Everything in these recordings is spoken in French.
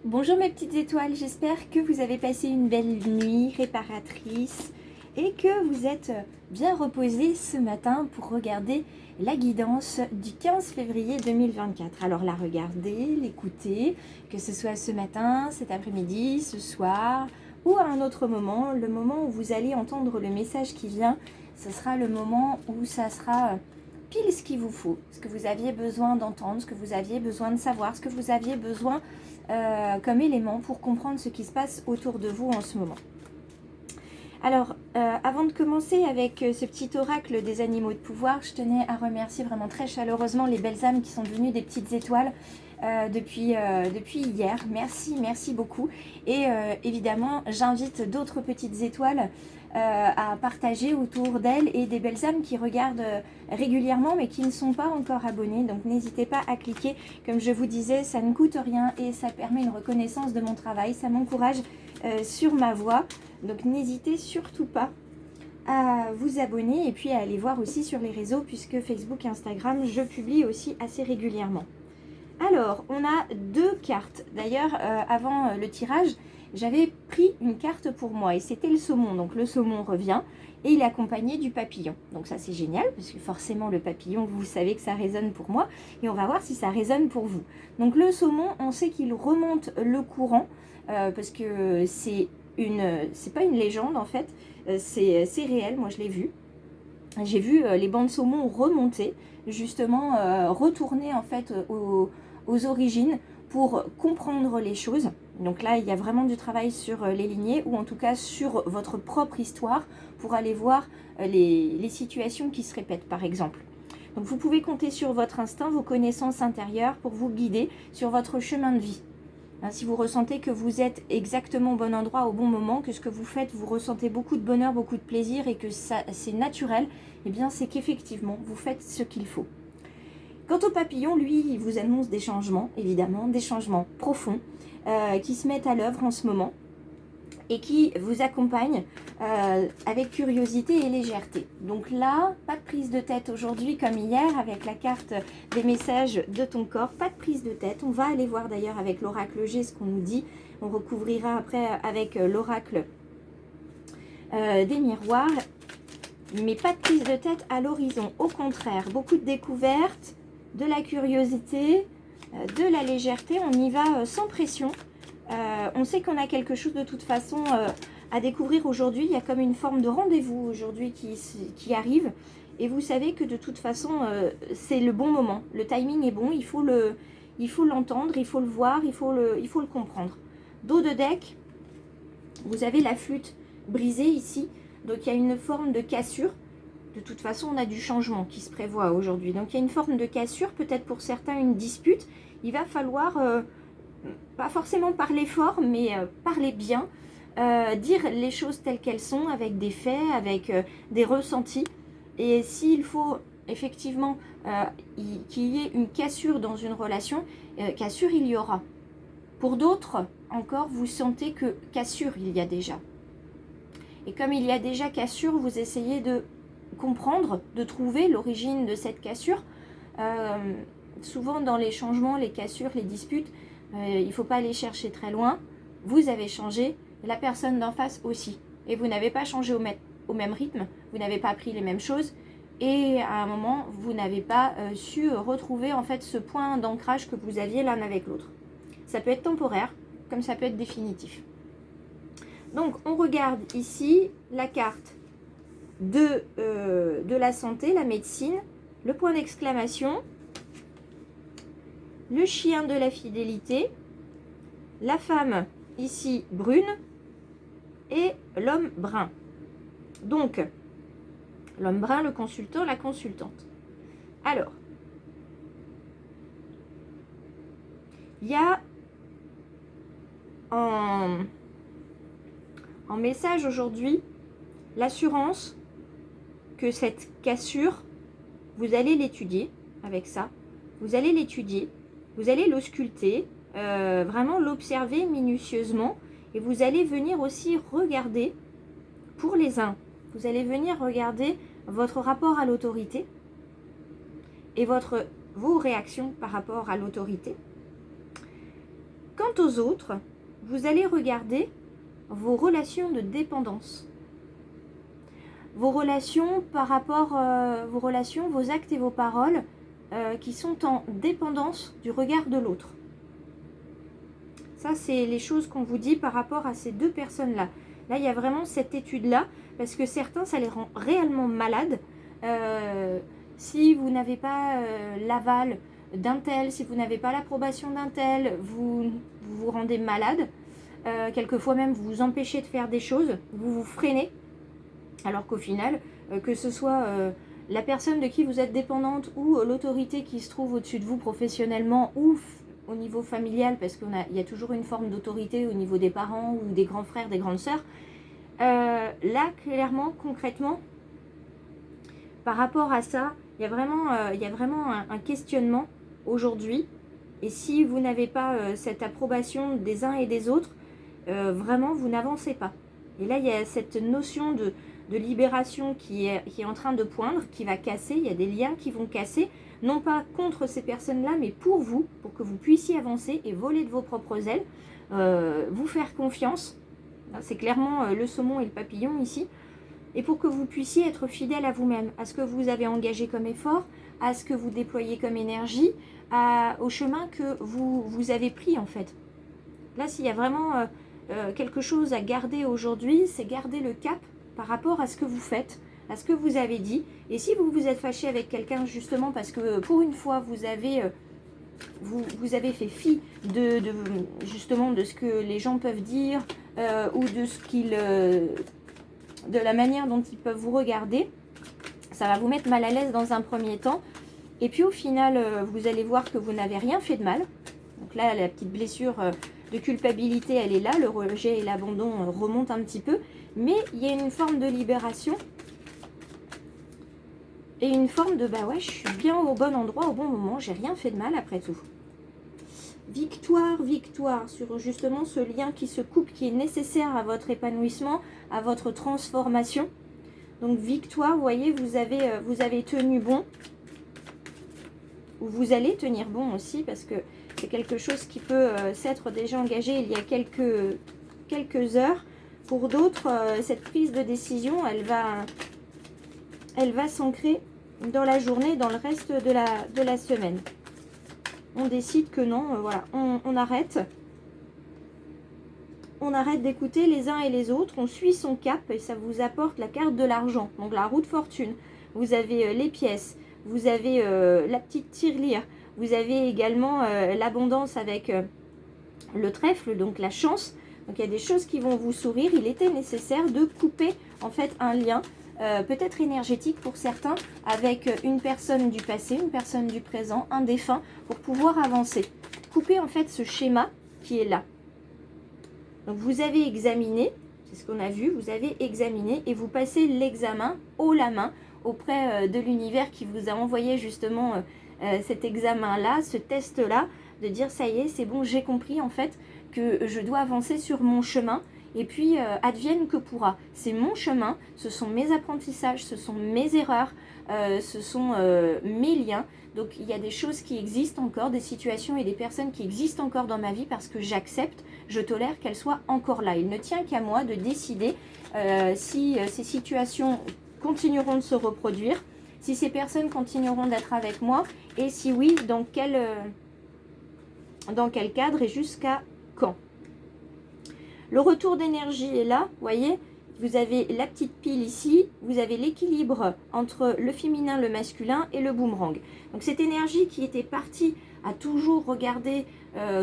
Bonjour mes petites étoiles, j'espère que vous avez passé une belle nuit réparatrice et que vous êtes bien reposés ce matin pour regarder la guidance du 15 février 2024. Alors la regarder, l'écouter, que ce soit ce matin, cet après-midi, ce soir ou à un autre moment, le moment où vous allez entendre le message qui vient, ce sera le moment où ça sera pile ce qu'il vous faut, ce que vous aviez besoin d'entendre, ce que vous aviez besoin de savoir, ce que vous aviez besoin comme élément pour comprendre ce qui se passe autour de vous en ce moment. Alors, avant de commencer avec ce petit oracle des animaux de pouvoir, je tenais à remercier vraiment très chaleureusement les belles âmes qui sont devenues des petites étoiles depuis hier. Merci beaucoup. Et évidemment, j'invite d'autres petites étoiles à partager autour d'elles et des belles âmes qui regardent régulièrement mais qui ne sont pas encore abonnées. Donc n'hésitez pas à cliquer. Comme je vous disais, ça ne coûte rien et ça permet une reconnaissance de mon travail. Ça m'encourage sur ma voie. Donc n'hésitez surtout pas à vous abonner et puis à aller voir aussi sur les réseaux puisque Facebook et Instagram, je publie aussi assez régulièrement. Alors, on a deux cartes. D'ailleurs, avant le tirage, j'avais pris une carte pour moi et c'était le saumon. Donc le saumon revient et il est accompagné du papillon. Donc ça c'est génial parce que forcément le papillon, vous savez que ça résonne pour moi et on va voir si ça résonne pour vous. Donc le saumon, on sait qu'il remonte le courant parce que c'est pas une légende en fait, c'est réel, moi je l'ai vu. J'ai vu les bancs de saumon remonter, justement retourner en fait aux origines pour comprendre les choses. Donc là, il y a vraiment du travail sur les lignées ou en tout cas sur votre propre histoire pour aller voir les situations qui se répètent par exemple. Donc vous pouvez compter sur votre instinct, vos connaissances intérieures pour vous guider sur votre chemin de vie. Si vous ressentez que vous êtes exactement au bon endroit au bon moment, que ce que vous faites, vous ressentez beaucoup de bonheur, beaucoup de plaisir et que c'est naturel, eh bien c'est qu'effectivement, vous faites ce qu'il faut. Quant au papillon, lui, il vous annonce des changements, évidemment, des changements profonds qui se mettent à l'œuvre en ce moment et qui vous accompagnent avec curiosité et légèreté. Donc là, pas de prise de tête aujourd'hui comme hier avec la carte des messages de ton corps, pas de prise de tête. On va aller voir d'ailleurs avec l'oracle G ce qu'on nous dit. On recouvrira après avec l'oracle des miroirs, mais pas de prise de tête à l'horizon. Au contraire, beaucoup de découvertes, de la curiosité, de la légèreté. On y va sans pression. On sait qu'on a quelque chose de toute façon à découvrir aujourd'hui. Il y a comme une forme de rendez-vous aujourd'hui qui arrive. Et vous savez que de toute façon, c'est le bon moment. Le timing est bon. Il faut l'entendre, il faut le voir, il faut le comprendre. Dos de deck, vous avez la flûte brisée ici. Donc il y a une forme de cassure. De toute façon, on a du changement qui se prévoit aujourd'hui. Donc il y a une forme de cassure, peut-être pour certains une dispute. Il va falloir... pas forcément parler fort, mais parler bien, dire les choses telles qu'elles sont, avec des faits, avec des ressentis. Et s'il faut effectivement qu'il y ait une cassure dans une relation, cassure il y aura. Pour d'autres, encore, vous sentez que cassure il y a déjà. Et comme il y a déjà cassure, vous essayez de comprendre, de trouver l'origine de cette cassure. Souvent dans les changements, les cassures, les disputes, il ne faut pas aller chercher très loin. Vous avez changé, la personne d'en face aussi. Et vous n'avez pas changé au même rythme, vous n'avez pas appris les mêmes choses. Et à un moment, vous n'avez pas su retrouver en fait ce point d'ancrage que vous aviez l'un avec l'autre. Ça peut être temporaire, comme ça peut être définitif. Donc, on regarde ici la carte de la santé, la médecine, le point d'exclamation, le chien de la fidélité, la femme ici brune et l'homme brun. Donc, l'homme brun, le consultant, la consultante. Alors, il y a en message aujourd'hui l'assurance que cette cassure, vous allez l'étudier avec ça, vous allez l'étudier. Vous allez l'ausculter, vraiment l'observer minutieusement et vous allez venir aussi regarder, pour les uns, vous allez venir regarder votre rapport à l'autorité et vos réactions par rapport à l'autorité. Quant aux autres, vous allez regarder vos relations de dépendance. Vos relations par rapport, vos actes et vos paroles qui sont en dépendance du regard de l'autre. Ça, c'est les choses qu'on vous dit par rapport à ces deux personnes-là. Là, il y a vraiment cette étude-là, parce que certains, ça les rend réellement malades. Si vous n'avez pas l'aval d'un tel, si vous n'avez pas l'approbation d'un tel, vous vous rendez malade. Quelquefois même, vous vous empêchez de faire des choses, vous vous freinez. Alors qu'au final, que ce soit la personne de qui vous êtes dépendante ou l'autorité qui se trouve au-dessus de vous professionnellement ou au niveau familial, parce qu'il y a toujours une forme d'autorité au niveau des parents ou des grands frères, des grandes sœurs. Là, clairement, concrètement, par rapport à ça, il y a vraiment un questionnement aujourd'hui. Et si vous n'avez pas cette approbation des uns et des autres, vraiment, vous n'avancez pas. Et là, il y a cette notion de libération qui est en train de poindre, qui va casser. Il y a des liens qui vont casser, non pas contre ces personnes-là, mais pour vous, pour que vous puissiez avancer et voler de vos propres ailes, vous faire confiance. C'est clairement le saumon et le papillon ici. Et pour que vous puissiez être fidèle à vous-même, à ce que vous avez engagé comme effort, à ce que vous déployez comme énergie, au chemin que vous avez pris en fait. Là, s'il y a vraiment quelque chose à garder aujourd'hui, c'est garder le cap par rapport à ce que vous faites, à ce que vous avez dit. Et si vous vous êtes fâché avec quelqu'un justement parce que pour une fois vous avez fait fi justement de ce que les gens peuvent dire ou de la manière dont ils peuvent vous regarder, ça va vous mettre mal à l'aise dans un premier temps. Et puis au final, vous allez voir que vous n'avez rien fait de mal. Donc là, la petite blessure de culpabilité, elle est là. Le rejet et l'abandon remontent un petit peu. Mais il y a une forme de libération. Et une forme de, bah ouais, je suis bien au bon endroit, au bon moment. J'ai rien fait de mal après tout. Victoire, victoire sur justement ce lien qui se coupe, qui est nécessaire à votre épanouissement, à votre transformation. Donc victoire, vous voyez, vous avez tenu bon. Ou vous allez tenir bon aussi, parce que c'est quelque chose qui peut s'être déjà engagé il y a quelques heures. Pour d'autres, cette prise de décision, elle va s'ancrer dans la journée, dans le reste de la semaine. On décide que non, voilà, on arrête. On arrête d'écouter les uns et les autres, on suit son cap et ça vous apporte la carte de l'argent. Donc la roue de fortune, vous avez les pièces, vous avez la petite tirelire, vous avez également l'abondance avec le trèfle, donc la chance. Donc il y a des choses qui vont vous sourire. Il était nécessaire de couper en fait un lien, peut-être énergétique pour certains, avec une personne du passé, une personne du présent, un défunt, pour pouvoir avancer. Couper en fait ce schéma qui est là. Donc vous avez examiné, c'est ce qu'on a vu, vous avez examiné et vous passez l'examen haut la main auprès de l'univers qui vous a envoyé justement cet examen-là, ce test-là, de dire ça y est, c'est bon, j'ai compris en fait que je dois avancer sur mon chemin et puis advienne que pourra. C'est mon chemin, ce sont mes apprentissages, ce sont mes erreurs, ce sont mes liens. Donc il y a des choses qui existent encore, des situations et des personnes qui existent encore dans ma vie parce que j'accepte, je tolère qu'elles soient encore là. Il ne tient qu'à moi de décider si ces situations continueront de se reproduire, si ces personnes continueront d'être avec moi et si oui, dans quel cadre et jusqu'à quand. Le retour d'énergie est là, vous voyez, vous avez la petite pile ici, vous avez l'équilibre entre le féminin, le masculin et le boomerang. Donc cette énergie qui était partie à toujours regarder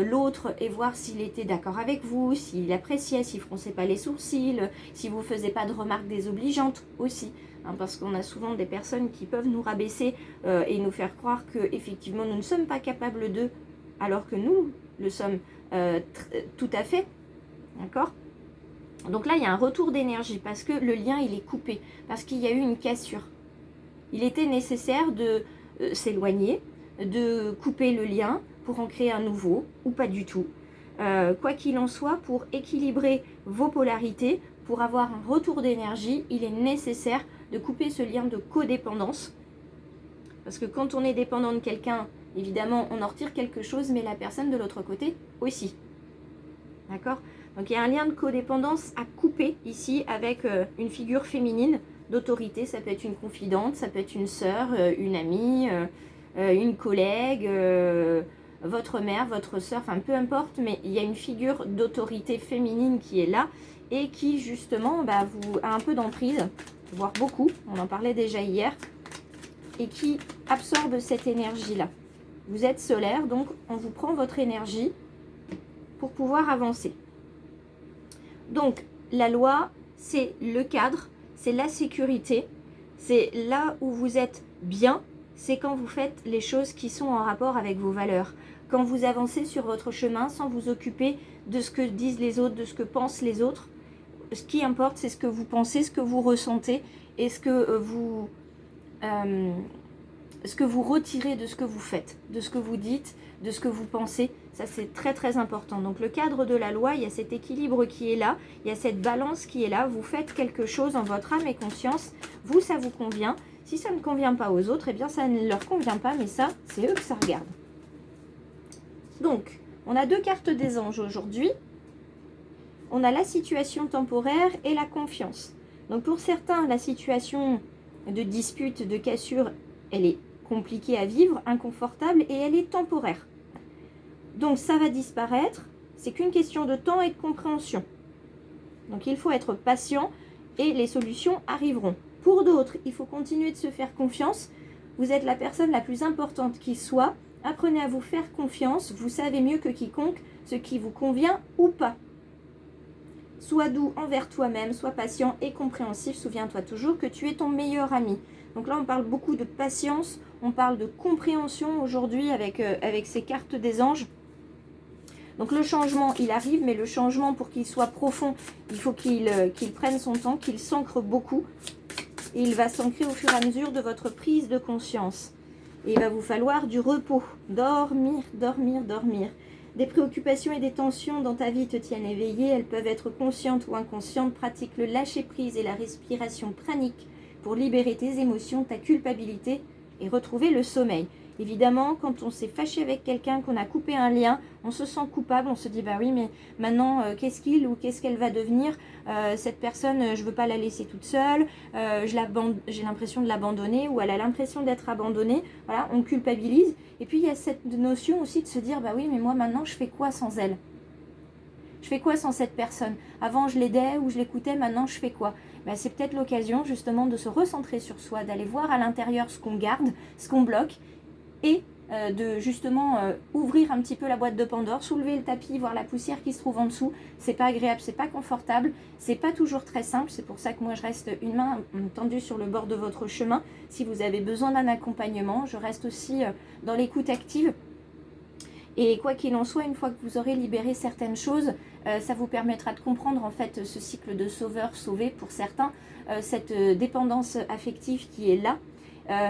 l'autre et voir s'il était d'accord avec vous, s'il appréciait, s'il ne fronçait pas les sourcils, si vous ne faisiez pas de remarques désobligeantes aussi. Hein, parce qu'on a souvent des personnes qui peuvent nous rabaisser et nous faire croire qu'effectivement nous ne sommes pas capables d'eux, alors que nous le sommes tout à fait. D'accord ? Donc là, il y a un retour d'énergie parce que le lien, il est coupé, parce qu'il y a eu une cassure. Il était nécessaire de s'éloigner, de couper le lien pour en créer un nouveau, ou pas du tout. Quoi qu'il en soit, pour équilibrer vos polarités, pour avoir un retour d'énergie, il est nécessaire de couper ce lien de codépendance. Parce que quand on est dépendant de quelqu'un, évidemment, on en retire quelque chose, mais la personne de l'autre côté aussi. D'accord? Donc il y a un lien de codépendance à couper ici avec une figure féminine d'autorité. Ça peut être une confidente, ça peut être une sœur, une amie, une collègue, votre mère, votre sœur, enfin peu importe, mais il y a une figure d'autorité féminine qui est là et qui justement vous a un peu d'emprise, voire beaucoup, on en parlait déjà hier, et qui absorbe cette énergie-là. Vous êtes solaire, donc on vous prend votre énergie pour pouvoir avancer. Donc, la loi, c'est le cadre, c'est la sécurité, c'est là où vous êtes bien, c'est quand vous faites les choses qui sont en rapport avec vos valeurs. Quand vous avancez sur votre chemin sans vous occuper de ce que disent les autres, de ce que pensent les autres. Ce qui importe, c'est ce que vous pensez, ce que vous ressentez et ce que vous retirez de ce que vous faites, de ce que vous dites, de ce que vous pensez. Ça, c'est très très important. Donc le cadre de la loi, il y a cet équilibre qui est là, il y a cette balance qui est là. Vous faites quelque chose en votre âme et conscience. Vous, ça vous convient. Si ça ne convient pas aux autres, eh bien ça ne leur convient pas, mais ça, c'est eux que ça regarde. Donc, on a 2 cartes des anges aujourd'hui. On a la situation temporaire et la confiance. Donc pour certains, la situation de dispute, de cassure, elle est compliquée à vivre, inconfortable et elle est temporaire. Donc ça va disparaître, c'est qu'une question de temps et de compréhension. Donc il faut être patient et les solutions arriveront. Pour d'autres, il faut continuer de se faire confiance. Vous êtes la personne la plus importante qui soit. Apprenez à vous faire confiance, vous savez mieux que quiconque ce qui vous convient ou pas. Sois doux envers toi-même, sois patient et compréhensif. Souviens-toi toujours que tu es ton meilleur ami. Donc là, on parle beaucoup de patience, on parle de compréhension aujourd'hui avec ces cartes des anges. Donc le changement, il arrive, mais le changement, pour qu'il soit profond, il faut qu'il prenne son temps, qu'il s'ancre beaucoup. Et il va s'ancrer au fur et à mesure de votre prise de conscience. Et il va vous falloir du repos, dormir, dormir, dormir. Des préoccupations et des tensions dans ta vie te tiennent éveillé. Elles peuvent être conscientes ou inconscientes. Pratique le lâcher-prise et la respiration pranique pour libérer tes émotions, ta culpabilité et retrouver le sommeil. Évidemment, quand on s'est fâché avec quelqu'un, qu'on a coupé un lien, on se sent coupable, on se dit bah oui, mais maintenant qu'est-ce qu'il ou qu'est-ce qu'elle va devenir, cette personne, je veux pas la laisser toute seule, j'ai l'impression de l'abandonner ou elle a l'impression d'être abandonnée. Voilà, on culpabilise. Et puis il y a cette notion aussi de se dire bah oui, mais moi maintenant je fais quoi sans elle? Je fais quoi sans cette personne? Avant je l'aidais ou je l'écoutais, maintenant je fais quoi? Ben, c'est peut-être l'occasion justement de se recentrer sur soi, d'aller voir à l'intérieur ce qu'on garde, ce qu'on bloque, et de justement ouvrir un petit peu la boîte de Pandore, soulever le tapis, voir la poussière qui se trouve en dessous. C'est pas agréable, c'est pas confortable, c'est pas toujours très simple. C'est pour ça que moi je reste une main tendue sur le bord de votre chemin. Si vous avez besoin d'un accompagnement, je reste aussi dans l'écoute active. Et quoi qu'il en soit, une fois que vous aurez libéré certaines choses, ça vous permettra de comprendre en fait ce cycle de sauveur-sauvé pour certains, cette dépendance affective qui est là,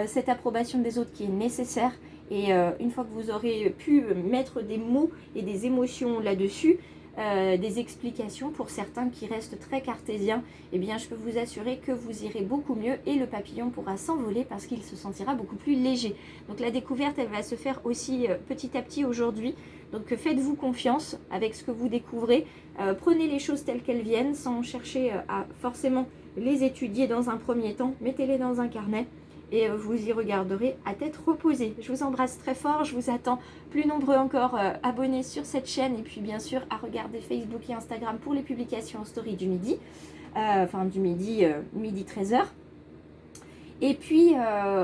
cette approbation des autres qui est nécessaire. Et une fois que vous aurez pu mettre des mots et des émotions là-dessus, des explications pour certains qui restent très cartésiens, eh bien je peux vous assurer que vous irez beaucoup mieux et le papillon pourra s'envoler parce qu'il se sentira beaucoup plus léger. Donc la découverte, elle va se faire aussi petit à petit aujourd'hui. Donc faites-vous confiance avec ce que vous découvrez. Prenez les choses telles qu'elles viennent sans chercher à forcément les étudier dans un premier temps. Mettez-les dans un carnet. Et vous y regarderez à tête reposée. Je vous embrasse très fort, je vous attends plus nombreux encore abonnés sur cette chaîne et puis bien sûr à regarder Facebook et Instagram pour les publications en story du midi, midi 13h. Et puis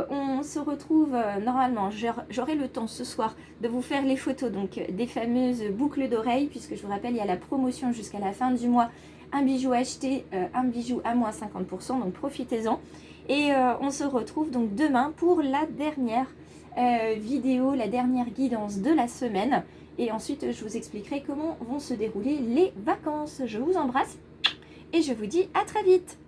on se retrouve normalement, j'aurai le temps ce soir de vous faire les photos donc des fameuses boucles d'oreilles, puisque je vous rappelle il y a la promotion jusqu'à la fin du mois, un bijou acheté, un bijou à moins 50%, donc profitez-en. Et on se retrouve donc demain pour la dernière vidéo, la dernière guidance de la semaine. Et ensuite, je vous expliquerai comment vont se dérouler les vacances. Je vous embrasse et je vous dis à très vite.